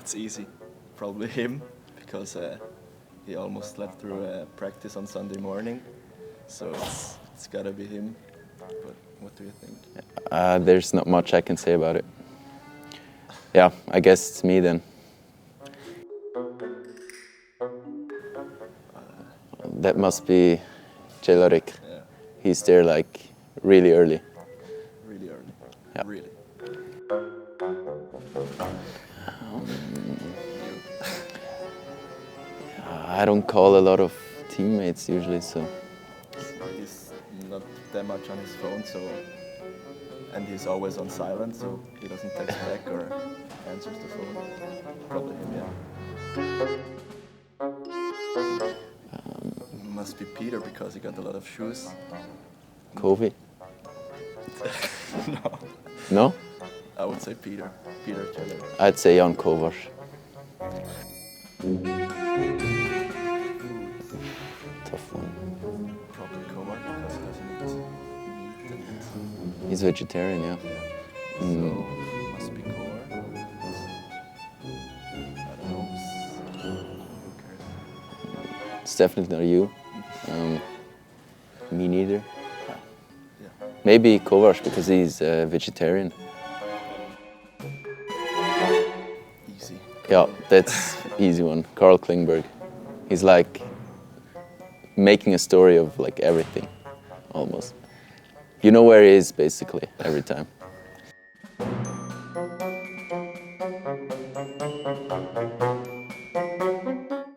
It's easy. Probably him, because he almost slept through practice on Sunday morning. So it's gotta be him. But what do you think? There's not much I can say about it. Yeah, I guess it's me then. That must be Cehlarik. Yeah, He's there like really early. really early. Yeah. Really. I don't call a lot of teammates usually, so He's not that much on his phone, so and he's always on silent, so he doesn't text back or answers the phone. Probably him, yeah. Must be Peter because he got a lot of shoes. Kofi. No, No? I would say Peter. Peter Cehlarik. I'd say Jan Kovacs. Tough one. Probably Kovar because he doesn't eat meat. He's vegetarian, yeah. So must be Kovar. I don't know. Who cares? It's definitely not you. Me neither. Yeah. Maybe Kovacs because he's vegetarian. Easy. Yeah, that's easy one. Carl Klingberg. He's like making a story of like everything, almost. You know where he is basically every time.